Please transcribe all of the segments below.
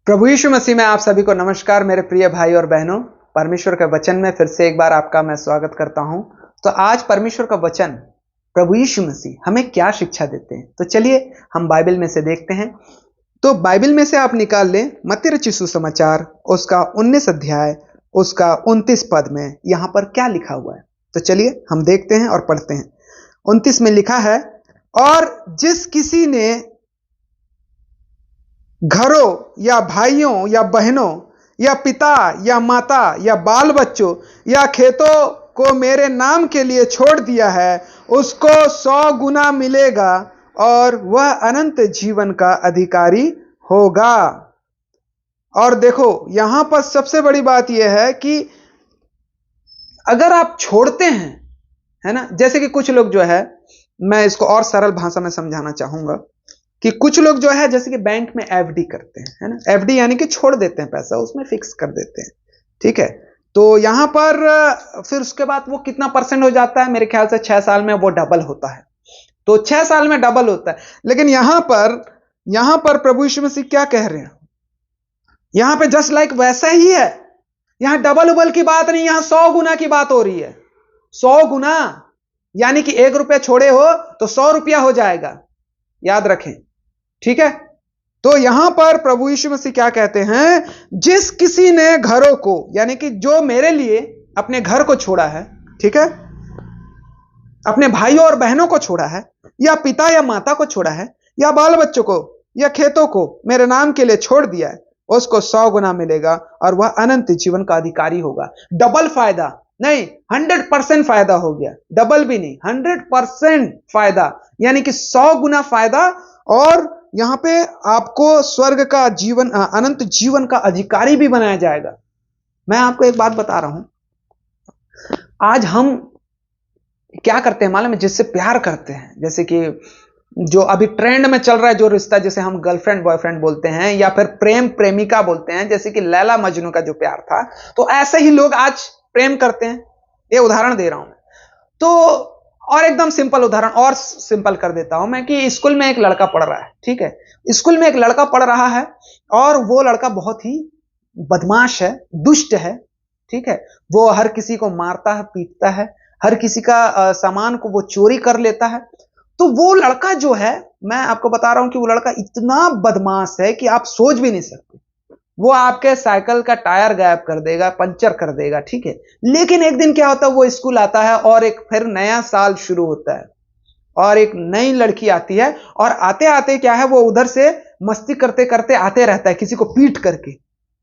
प्रभु यीशु मसीह में आप सभी को नमस्कार मेरे प्रिय भाई और बहनों। परमेश्वर के वचन में फिर से एक बार आपका मैं स्वागत करता हूं। तो आज परमेश्वर का वचन प्रभु यीशु मसीह हमें क्या शिक्षा देते हैं, तो चलिए हम बाइबल में से देखते हैं। तो बाइबल में से आप निकाल लें मत्ती रचित सुसमाचार उसका 19 अध्याय उसका 29 पद में यहाँ पर क्या लिखा हुआ है। तो चलिए हम देखते हैं और पढ़ते हैं। 29 में लिखा है, और जिस किसी ने घरों या भाइयों या बहनों या पिता या माता या बाल बच्चों या खेतों को मेरे नाम के लिए छोड़ दिया है, उसको 100 गुना मिलेगा और वह अनंत जीवन का अधिकारी होगा। और देखो यहां पर सबसे बड़ी बात यह है कि अगर आप छोड़ते हैं, है ना, जैसे कि कुछ लोग जो है, मैं इसको और सरल भाषा में समझाना चाहूंगा कि कुछ लोग जो है जैसे कि बैंक में एफडी करते हैं, है ना, एफडी यानी कि छोड़ देते हैं पैसा, उसमें फिक्स कर देते हैं, ठीक है। तो यहां पर फिर उसके बाद वो कितना परसेंट हो जाता है, मेरे ख्याल से 6 साल में वो डबल होता है। तो 6 साल में डबल होता है। लेकिन यहां पर प्रभु यीशु मसीह क्या कह रहे हैं, यहां पे जस्ट लाइक वैसा ही है। यहां डबल उबल की बात नहीं, यहां 100 गुना की बात हो रही है। 100 गुना यानी कि 1 रुपया छोड़े हो तो 100 रुपया हो जाएगा, याद रखें, ठीक है। तो यहां पर प्रभु यीशु मसीह क्या कहते हैं, जिस किसी ने घरों को, यानी कि जो मेरे लिए अपने घर को छोड़ा है, ठीक है, अपने भाइयों और बहनों को छोड़ा है, या पिता या माता को छोड़ा है, या बाल बच्चों को या खेतों को मेरे नाम के लिए छोड़ दिया है, उसको 100 गुना मिलेगा और वह अनंत जीवन का अधिकारी होगा। डबल फायदा नहीं, 100% फायदा हो गया, डबल भी नहीं, 100% फायदा, यानी कि 100 गुना फायदा। और यहां पे आपको स्वर्ग का जीवन, अनंत जीवन का अधिकारी भी बनाया जाएगा। मैं आपको एक बात बता रहा हूं, आज हम क्या करते हैं मालूम है, जिससे प्यार करते हैं, जैसे कि जो अभी ट्रेंड में चल रहा है जो रिश्ता, जैसे हम गर्लफ्रेंड बॉयफ्रेंड बोलते हैं या फिर प्रेम प्रेमिका बोलते हैं, जैसे कि लैला मजनू का जो प्यार था, तो ऐसे ही लोग आज प्रेम करते हैं। ये उदाहरण दे रहा हूं मैं तो, और एकदम सिंपल उदाहरण और सिंपल कर देता हूं मैं कि स्कूल में एक लड़का पढ़ रहा है, ठीक है, स्कूल में एक लड़का पढ़ रहा है और वो लड़का बहुत ही बदमाश है, दुष्ट है, ठीक है। वो हर किसी को मारता है, पीटता है, हर किसी का सामान को वो चोरी कर लेता है। तो वो लड़का जो है, मैं आपको बता रहा हूं कि वो लड़का इतना बदमाश है कि आप सोच भी नहीं सकते। वो आपके साइकिल का टायर गायब कर देगा, पंचर कर देगा, ठीक है। लेकिन एक दिन क्या होता है, वो स्कूल आता है और एक फिर नया साल शुरू होता है और एक नई लड़की आती है, और आते आते क्या है, वो उधर से मस्ती करते करते आते रहता है, किसी को पीट करके,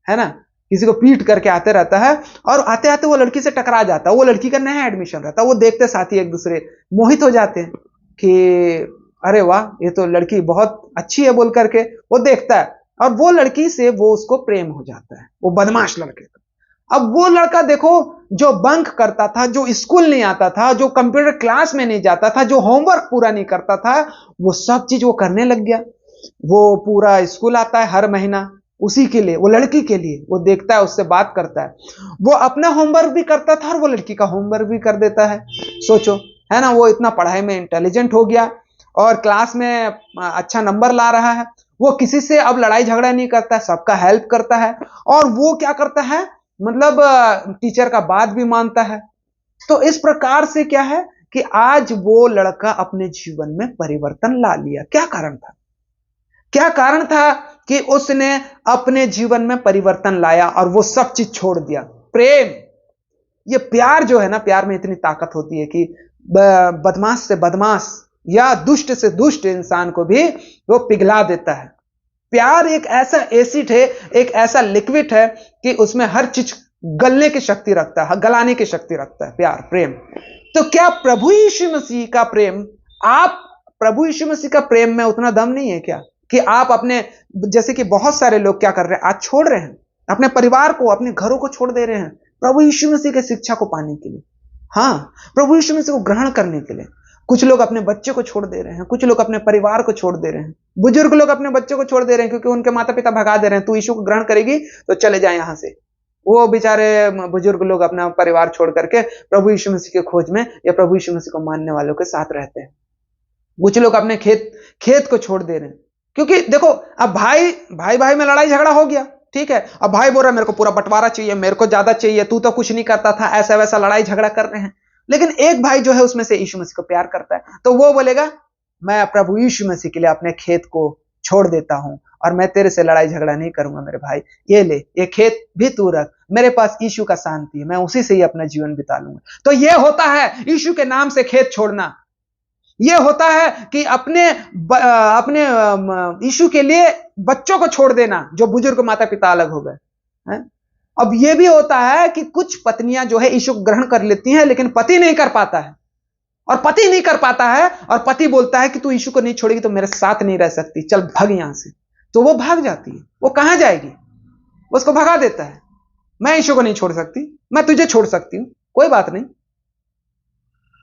है ना, किसी को पीट करके आते रहता है। और आते आते वो लड़की से टकरा जाता है। वो लड़की का नया एडमिशन रहता है। वो देखते साथी एक दूसरे मोहित हो जाते हैं कि अरे वाह, ये तो लड़की बहुत अच्छी है बोल करके वो देखता है, और वो लड़की से वो उसको प्रेम हो जाता है, वो बदमाश लड़के का। अब वो लड़का देखो, जो बंक करता था, जो स्कूल नहीं आता था, जो कंप्यूटर क्लास में नहीं जाता था, जो होमवर्क पूरा नहीं करता था, वो सब चीज वो करने लग गया। वो पूरा स्कूल आता है हर महीना उसी के लिए, वो लड़की के लिए, वो देखता है, उससे बात करता है, वो अपना होमवर्क भी करता था और वो लड़की का होमवर्क भी कर देता है। सोचो, है ना, वो इतना पढ़ाई में इंटेलिजेंट हो गया और क्लास में अच्छा नंबर ला रहा है। वो किसी से अब लड़ाई झगड़ा नहीं करता है, सबका हेल्प करता है, और वो क्या करता है, मतलब टीचर का बात भी मानता है। तो इस प्रकार से क्या है कि आज वो लड़का अपने जीवन में परिवर्तन ला लिया। क्या कारण था, क्या कारण था कि उसने अपने जीवन में परिवर्तन लाया और वो सब चीज छोड़ दिया। प्रेम, ये प्यार जो है ना, प्यार में इतनी ताकत होती है कि बदमाश से बदमाश या दुष्ट से दुष्ट इंसान को भी वो पिघला देता है। प्यार एक ऐसा एसिड है, एक ऐसा लिक्विड है कि उसमें हर चीज गलने की शक्ति रखता है, गलाने की शक्ति रखता है प्यार, प्रेम। तो क्या प्रभु यीशु मसीह का प्रेम, आप प्रभु यीशु मसीह का प्रेम में उतना दम नहीं है क्या कि आप अपने, जैसे कि बहुत सारे लोग क्या कर रहे हैं, आज छोड़ रहे हैं अपने परिवार को, अपने घरों को छोड़ दे रहे हैं प्रभु यीशु मसीह की शिक्षा को पाने के लिए, हाँ, प्रभु यीशु मसीह को ग्रहण करने के लिए। कुछ लोग अपने बच्चे को छोड़ दे रहे हैं, कुछ लोग अपने परिवार को छोड़ दे रहे हैं, बुजुर्ग लोग अपने बच्चे को छोड़ दे रहे हैं क्योंकि उनके माता पिता भगा दे रहे हैं, तू यीशु को ग्रहण करेगी तो चले जाए यहां से। वो बेचारे बुजुर्ग लोग अपना परिवार छोड़ करके प्रभु यीशु मसीह के खोज में या प्रभु यीशु मसीह को मानने वालों के साथ रहते हैं। कुछ लोग अपने खेत को छोड़ दे रहे हैं, क्योंकि देखो अब भाई भाई में लड़ाई झगड़ा हो गया, ठीक है, अब भाई बोल रहा है मेरे को पूरा बंटवारा चाहिए, मेरे को ज्यादा चाहिए, तू तो कुछ नहीं करता था, ऐसा वैसा लड़ाई झगड़ा कर रहे हैं। लेकिन एक भाई जो है उसमें से यीशु मसीह को प्यार करता है, तो वो बोलेगा मैं प्रभु यीशु मसीह के लिए अपने खेत को छोड़ देता हूं और मैं तेरे से लड़ाई झगड़ा नहीं करूंगा मेरे भाई, ये ले, ये खेत भी तू रख, मेरे पास यीशु का शांति है, मैं उसी से ही अपना जीवन बिता लूंगा। तो ये होता है यीशु के नाम से खेत छोड़ना। ये होता है कि अपने यीशु के लिए बच्चों को छोड़ देना, जो बुजुर्ग माता पिता अलग हो गए हैं। अब ये भी होता है कि कुछ पत्नियां जो है यीशु को ग्रहण कर लेती हैं, लेकिन पति नहीं कर पाता है, और पति नहीं कर पाता है और पति बोलता है कि तू यीशु को नहीं छोड़ेगी तो मेरे साथ नहीं रह सकती, चल भाग यहां से। तो वो भाग जाती है, वो कहां जाएगी, उसको भगा देता है, मैं यीशु को नहीं छोड़ सकती, मैं तुझे छोड़ सकती हूं, कोई बात नहीं।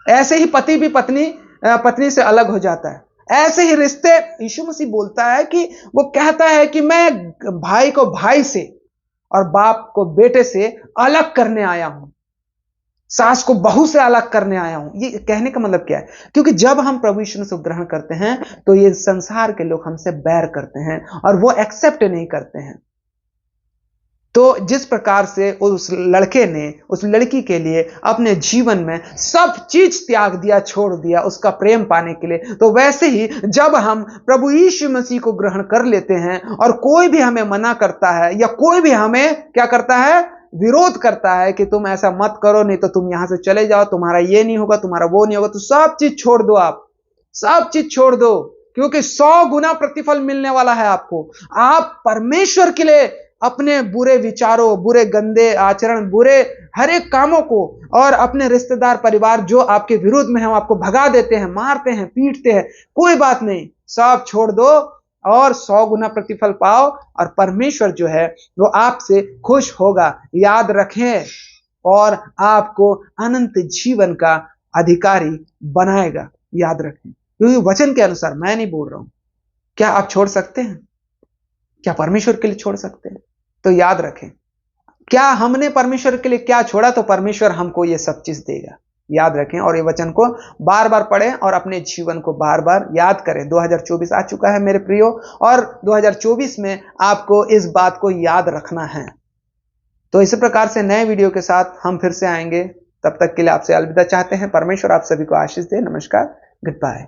ऐसे ही पति भी पत्नी से अलग हो जाता है। ऐसे ही रिश्ते, यीशु मसीह बोलता है कि वो कहता है कि मैं भाई को भाई से और बाप को बेटे से अलग करने आया हूं, सास को बहू से अलग करने आया हूं। ये कहने का मतलब क्या है? क्योंकि जब हम प्रभु यीशु मसीह को ग्रहण करते हैं तो ये संसार के लोग हमसे बैर करते हैं और वो एक्सेप्ट नहीं करते हैं। तो जिस प्रकार से उस लड़के ने उस लड़की के लिए अपने जीवन में सब चीज त्याग दिया, छोड़ दिया उसका प्रेम पाने के लिए, तो वैसे ही जब हम प्रभु यीशु मसीह को ग्रहण कर लेते हैं और कोई भी हमें मना करता है या कोई भी हमें क्या करता है, विरोध करता है कि तुम ऐसा मत करो, नहीं तो तुम यहां से चले जाओ, तुम्हारा ये नहीं होगा, तुम्हारा वो नहीं होगा, तो सब चीज छोड़ दो, आप सब चीज छोड़ दो, क्योंकि 100 गुना प्रतिफल मिलने वाला है आपको। आप परमेश्वर के लिए अपने बुरे विचारों, बुरे गंदे आचरण, बुरे हर एक कामों को और अपने रिश्तेदार परिवार जो आपके विरुद्ध में है आपको भगा देते हैं, मारते हैं, पीटते हैं, कोई बात नहीं, सब छोड़ दो और 100 गुना प्रतिफल पाओ और परमेश्वर जो है वो आपसे खुश होगा। याद रखें, और आपको अनंत जीवन का अधिकारी बनाएगा। याद रखें, क्योंकि वचन के अनुसार मैं नहीं बोल रहा हूं। क्या आप छोड़ सकते हैं? क्या परमेश्वर के लिए छोड़ सकते हैं? तो याद रखें, क्या हमने परमेश्वर के लिए क्या छोड़ा तो परमेश्वर हमको ये सब चीज देगा। याद रखें और ये वचन को बार बार पढ़ें और अपने जीवन को बार बार याद करें। 2024 आ चुका है मेरे प्रियो, और 2024 में आपको इस बात को याद रखना है। तो इसी प्रकार से नए वीडियो के साथ हम फिर से आएंगे। तब तक के लिए आपसे अलविदा चाहते हैं। परमेश्वर आप सभी को आशीष दे। नमस्कार, गुड बाय।